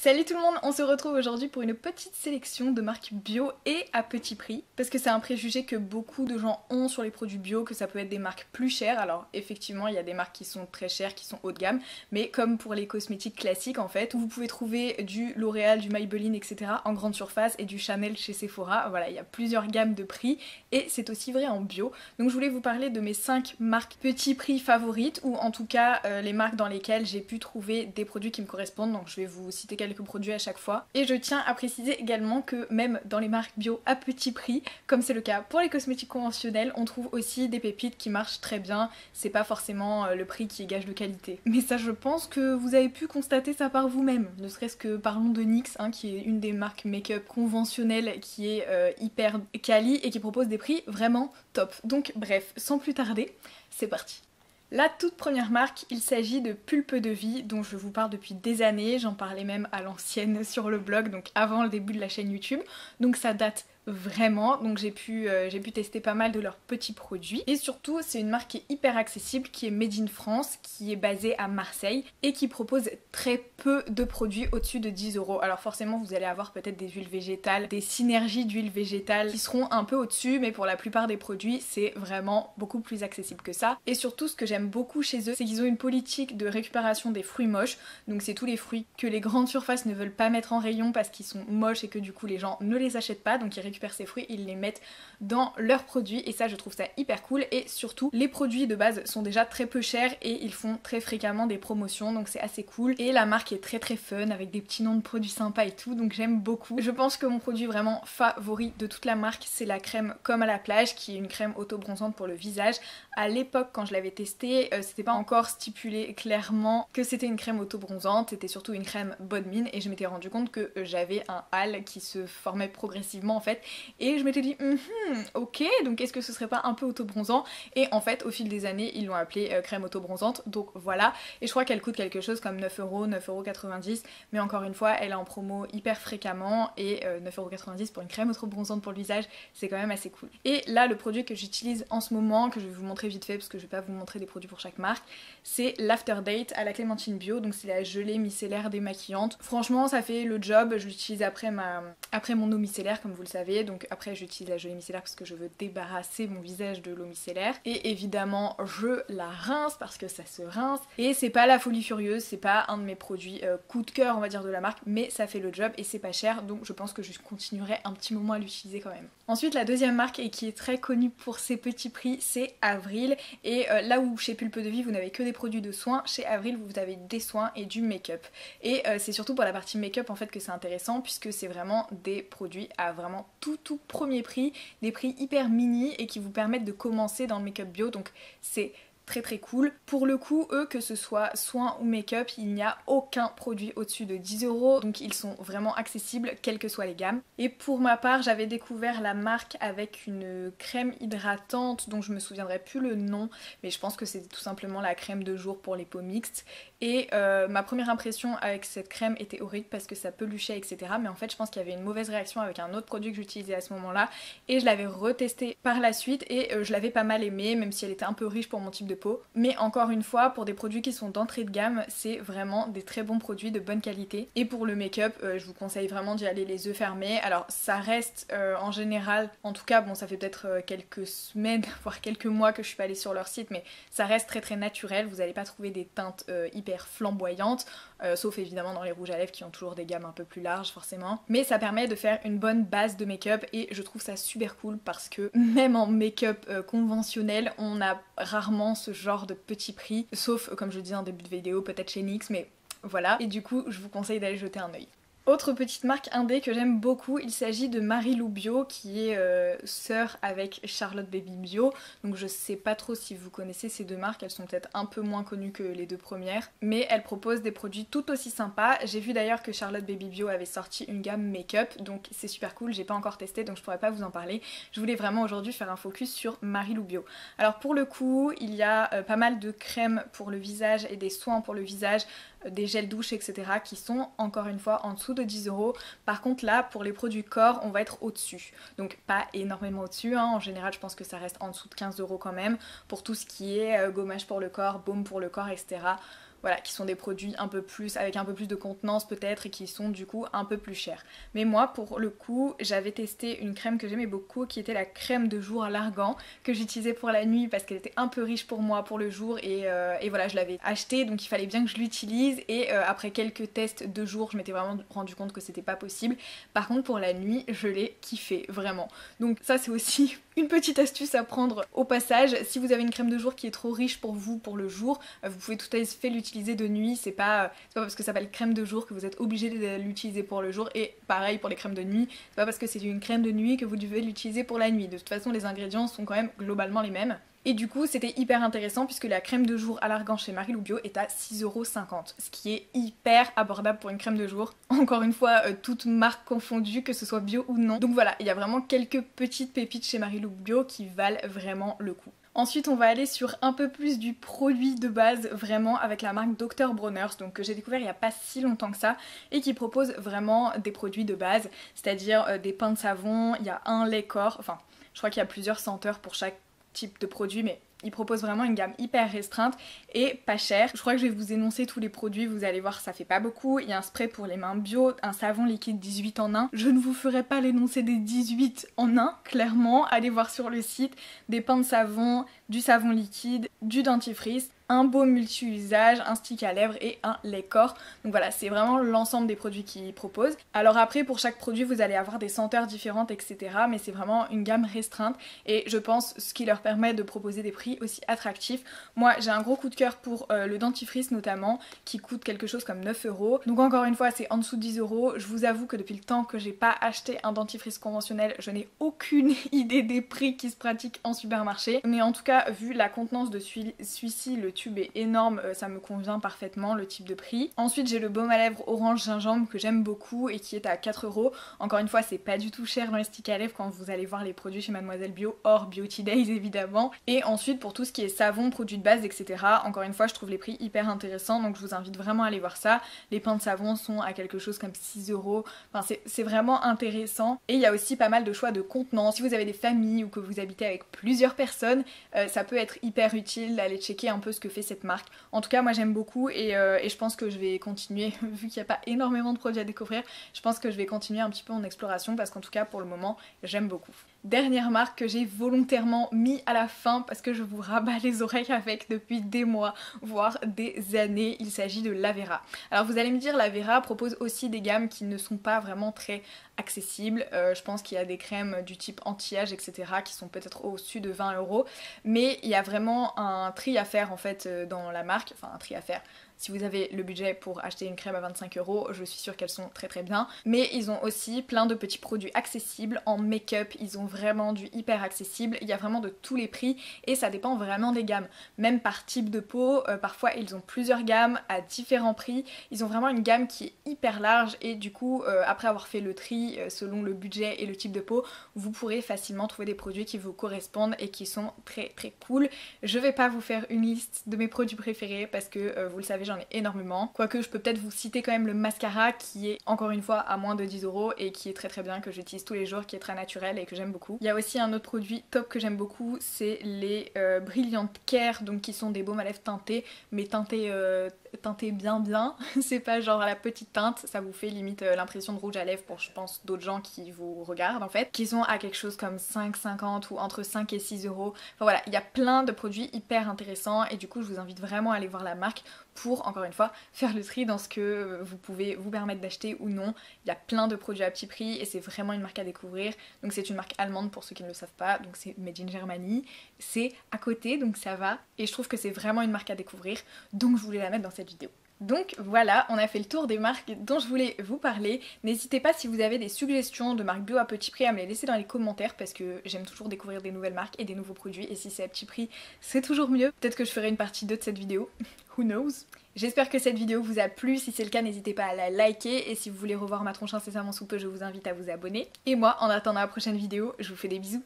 Salut tout le monde, on se retrouve aujourd'hui pour une petite sélection de marques bio et à petit prix. Parce que c'est un préjugé que beaucoup de gens ont sur les produits bio, que ça peut être des marques plus chères. Alors effectivement, il y a des marques qui sont très chères, qui sont haut de gamme. Mais comme pour les cosmétiques classiques en fait, où vous pouvez trouver du L'Oréal, du Maybelline, etc. en grande surface et du Chanel chez Sephora. Voilà, il y a plusieurs gammes de prix et c'est aussi vrai en bio. Donc je voulais vous parler de mes 5 marques petit prix favorites, ou en tout cas les marques dans lesquelles j'ai pu trouver des produits qui me correspondent. Donc je vais vous citer quelques produits à chaque fois. Et je tiens à préciser également que même dans les marques bio à petit prix, comme c'est le cas pour les cosmétiques conventionnels, on trouve aussi des pépites qui marchent très bien. C'est pas forcément le prix qui est gage de qualité. Mais ça, je pense que vous avez pu constater ça par vous-même. Ne serait-ce que parlons de NYX, qui est une des marques make-up conventionnelles qui est hyper quali et qui propose des prix vraiment top. Donc bref, sans plus tarder, c'est parti. La toute première marque, il s'agit de Pulpe de Vie, dont je vous parle depuis des années. J'en parlais même à l'ancienne sur le blog, donc avant le début de la chaîne YouTube. Donc ça date vraiment, donc j'ai pu tester pas mal de leurs petits produits. Et surtout, c'est une marque qui est hyper accessible, qui est made in France, qui est basée à Marseille et qui propose très peu de produits au-dessus de 10 €. Alors forcément, vous allez avoir peut-être des huiles végétales, des synergies d'huiles végétales qui seront un peu au-dessus, mais pour la plupart des produits, c'est vraiment beaucoup plus accessible que ça. Et surtout, ce que j'aime beaucoup chez eux, c'est qu'ils ont une politique de récupération des fruits moches. Donc c'est tous les fruits que les grandes surfaces ne veulent pas mettre en rayon parce qu'ils sont moches et que du coup les gens ne les achètent pas, donc ils récupèrent ces fruits, ils les mettent dans leurs produits et ça je trouve ça hyper cool. Et surtout les produits de base sont déjà très peu chers et ils font très fréquemment des promotions, donc c'est assez cool. Et la marque est très fun avec des petits noms de produits sympas et tout, donc j'aime beaucoup. Je pense que mon produit vraiment favori de toute la marque, c'est la crème Comme à la plage, qui est une crème auto-bronzante pour le visage. À l'époque quand je l'avais testée, c'était pas encore stipulé clairement que c'était une crème auto-bronzante, c'était surtout une crème bonne mine et je m'étais rendu compte que j'avais un hâle qui se formait progressivement en fait. Et je m'étais dit, ok, donc est-ce que ce serait pas un peu auto-bronzant? Et en fait, au fil des années, ils l'ont appelée crème auto-bronzante, donc voilà. Et je crois qu'elle coûte quelque chose comme 9 €, 9,90 €, mais encore une fois, elle est en promo hyper fréquemment, et 9,90 € pour une crème auto-bronzante pour le visage, c'est quand même assez cool. Et là, le produit que j'utilise en ce moment, que je vais vous montrer vite fait, parce que je vais pas vous montrer des produits pour chaque marque, c'est l'After Date à la clémentine bio, donc c'est la gelée micellaire démaquillante. Franchement, ça fait le job, je l'utilise après mon eau micellaire, comme vous le savez. Donc après j'utilise la gelée micellaire parce que je veux débarrasser mon visage de l'eau micellaire. Et évidemment je la rince parce que ça se rince. Et c'est pas la folie furieuse, c'est pas un de mes produits coup de cœur on va dire de la marque, mais ça fait le job et c'est pas cher, donc je pense que je continuerai un petit moment à l'utiliser quand même. Ensuite la deuxième marque, et qui est très connue pour ses petits prix, c'est Avril. Et là où chez Pulpe de Vie vous n'avez que des produits de soins, chez Avril vous avez des soins et du make-up. Et c'est surtout pour la partie make-up en fait que c'est intéressant, puisque c'est vraiment des produits à vraiment tout premier prix, des prix hyper mini et qui vous permettent de commencer dans le make-up bio, donc c'est très cool. Pour le coup, eux, que ce soit soins ou make-up, il n'y a aucun produit au-dessus de 10 €, donc ils sont vraiment accessibles quelles que soient les gammes. Et pour ma part, j'avais découvert la marque avec une crème hydratante dont je me souviendrai plus le nom, mais je pense que c'est tout simplement la crème de jour pour les peaux mixtes. Et ma première impression avec cette crème était horrible parce que ça peluchait, etc. Mais en fait, je pense qu'il y avait une mauvaise réaction avec un autre produit que j'utilisais à ce moment-là, et je l'avais retesté par la suite et je l'avais pas mal aimé, même si elle était un peu riche pour mon type de peau. Mais encore une fois, pour des produits qui sont d'entrée de gamme, c'est vraiment des très bons produits de bonne qualité. Et pour le make-up, je vous conseille vraiment d'y aller les yeux fermés. Alors ça reste en général, en tout cas bon, ça fait peut-être quelques semaines voire quelques mois que je suis pas allée sur leur site, mais ça reste très naturel. Vous allez pas trouver des teintes hyper flamboyantes, sauf évidemment dans les rouges à lèvres qui ont toujours des gammes un peu plus larges forcément. Mais ça permet de faire une bonne base de make-up et je trouve ça super cool parce que même en make-up conventionnel, on a rarement ce genre de petit prix, sauf comme je le disais en début de vidéo, peut-être chez NYX, mais voilà. Et du coup, je vous conseille d'aller jeter un œil. Autre petite marque indé que j'aime beaucoup, il s'agit de Marilou Bio, qui est sœur avec Charlotte Baby Bio. Donc je sais pas trop si vous connaissez ces deux marques, elles sont peut-être un peu moins connues que les deux premières, mais elles proposent des produits tout aussi sympas. J'ai vu d'ailleurs que Charlotte Baby Bio avait sorti une gamme make-up, donc c'est super cool, j'ai pas encore testé donc je pourrais pas vous en parler. Je voulais vraiment aujourd'hui faire un focus sur Marilou Bio. Alors pour le coup, il y a pas mal de crèmes pour le visage et des soins pour le visage, des gels douche, etc. qui sont encore une fois en dessous de 10 €. Par contre là, pour les produits corps, on va être au-dessus. Donc pas énormément au-dessus, en général je pense que ça reste en dessous de 15 € quand même. Pour tout ce qui est gommage pour le corps, baume pour le corps, etc. voilà, qui sont des produits un peu plus, avec un peu plus de contenance peut-être et qui sont du coup un peu plus chers. Mais moi pour le coup j'avais testé une crème que j'aimais beaucoup qui était la crème de jour à l'argan que j'utilisais pour la nuit parce qu'elle était un peu riche pour moi pour le jour et voilà je l'avais achetée donc il fallait bien que je l'utilise et après quelques tests de jour je m'étais vraiment rendu compte que c'était pas possible. Par contre pour la nuit je l'ai kiffé vraiment. Donc ça c'est aussi une petite astuce à prendre au passage. Si vous avez une crème de jour qui est trop riche pour vous pour le jour, vous pouvez tout à fait l'utiliser de nuit. C'est pas parce que ça s'appelle crème de jour que vous êtes obligé de l'utiliser pour le jour. Et pareil pour les crèmes de nuit, c'est pas parce que c'est une crème de nuit que vous devez l'utiliser pour la nuit. De toute façon les ingrédients sont quand même globalement les mêmes. Et du coup c'était hyper intéressant puisque la crème de jour à l'argan chez Marilou Bio est à 6,50€, ce qui est hyper abordable pour une crème de jour. Encore une fois, toutes marques confondues, que ce soit bio ou non. Donc voilà, il y a vraiment quelques petites pépites chez Marilou Bio qui valent vraiment le coup. Ensuite on va aller sur un peu plus du produit de base vraiment avec la marque Dr Bronner's donc que j'ai découvert il n'y a pas si longtemps que ça et qui propose vraiment des produits de base, c'est-à-dire des pains de savon, il y a un lait corps, enfin je crois qu'il y a plusieurs senteurs pour chaque type de produit mais il propose vraiment une gamme hyper restreinte et pas chère. Je crois que je vais vous énoncer tous les produits, vous allez voir ça fait pas beaucoup. Il y a un spray pour les mains bio, un savon liquide 18 en 1. Je ne vous ferai pas l'énoncé des 18 en 1, clairement. Allez voir sur le site, des pains de savon, du savon liquide, du dentifrice, un baume multi-usage, un stick à lèvres et un lait corps. Donc voilà, c'est vraiment l'ensemble des produits qu'ils proposent. Alors après, pour chaque produit, vous allez avoir des senteurs différentes, etc. Mais c'est vraiment une gamme restreinte et je pense ce qui leur permet de proposer des prix aussi attractifs. Moi, j'ai un gros coup de cœur pour le dentifrice notamment, qui coûte quelque chose comme 9€. Donc encore une fois, c'est en dessous de 10€. Je vous avoue que depuis le temps que j'ai pas acheté un dentifrice conventionnel, je n'ai aucune idée des prix qui se pratiquent en supermarché. Mais en tout cas, vu la contenance de celui-ci, le tube est énorme, ça me convient parfaitement le type de prix. Ensuite j'ai le baume à lèvres orange gingembre que j'aime beaucoup et qui est à 4€. Encore une fois c'est pas du tout cher dans les sticks à lèvres quand vous allez voir les produits chez Mademoiselle Bio, hors Beauty Days évidemment. Et ensuite pour tout ce qui est savon, produits de base etc. Encore une fois je trouve les prix hyper intéressants donc je vous invite vraiment à aller voir ça. Les pains de savon sont à quelque chose comme 6€. Enfin c'est vraiment intéressant et il y a aussi pas mal de choix de contenants. Si vous avez des familles ou que vous habitez avec plusieurs personnes, ça peut être hyper utile d'aller checker un peu ce que fait cette marque. En tout cas moi j'aime beaucoup et je pense que je vais continuer, vu qu'il n'y a pas énormément de produits à découvrir, je pense que je vais continuer un petit peu en exploration parce qu'en tout cas pour le moment j'aime beaucoup. Dernière marque que j'ai volontairement mis à la fin parce que je vous rabats les oreilles avec depuis des mois, voire des années, il s'agit de Lavera. Alors vous allez me dire, Lavera propose aussi des gammes qui ne sont pas vraiment très accessibles. Je pense qu'il y a des crèmes du type anti-âge etc. qui sont peut-être au-dessus de 20€, mais il y a vraiment un tri à faire en fait dans la marque, enfin un tri à faire. Si vous avez le budget pour acheter une crème à 25€, je suis sûre qu'elles sont très très bien. Mais ils ont aussi plein de petits produits accessibles en make-up, ils ont vraiment du hyper accessible, il y a vraiment de tous les prix et ça dépend vraiment des gammes. Même par type de peau, parfois ils ont plusieurs gammes à différents prix. Ils ont vraiment une gamme qui est hyper large et du coup après avoir fait le tri selon le budget et le type de peau, vous pourrez facilement trouver des produits qui vous correspondent et qui sont très très cool. Je vais pas vous faire une liste de mes produits préférés parce que vous le savez j'en ai énormément. Quoique je peux peut-être vous citer quand même le mascara qui est encore une fois à moins de 10€ et qui est très très bien, que j'utilise tous les jours, qui est très naturel et que j'aime beaucoup. Il y a aussi un autre produit top que j'aime beaucoup, c'est les Brilliant Care, donc qui sont des baumes à lèvres teintés, mais teintés bien. C'est pas genre la petite teinte, ça vous fait limite l'impression de rouge à lèvres pour je pense d'autres gens qui vous regardent en fait, qui sont à quelque chose comme 5,50€ ou entre 5 et 6€. Enfin voilà, il y a plein de produits hyper intéressants et du coup je vous invite vraiment à aller voir la marque pour encore une fois faire le tri dans ce que vous pouvez vous permettre d'acheter ou non. Il y a plein de produits à petit prix et c'est vraiment une marque à découvrir. Donc c'est une marque allemande pour ceux qui ne le savent pas, donc c'est Made in Germany, c'est à côté donc ça va et je trouve que c'est vraiment une marque à découvrir donc je voulais la mettre dans cette vidéo. Donc voilà, on a fait le tour des marques dont je voulais vous parler. N'hésitez pas si vous avez des suggestions de marques bio à petit prix à me les laisser dans les commentaires parce que j'aime toujours découvrir des nouvelles marques et des nouveaux produits et si c'est à petit prix c'est toujours mieux. Peut-être que je ferai une partie 2 de cette vidéo, who knows. J'espère que cette vidéo vous a plu, si c'est le cas n'hésitez pas à la liker et si vous voulez revoir ma tronche incessamment sous peu je vous invite à vous abonner. Et moi en attendant la prochaine vidéo, je vous fais des bisous.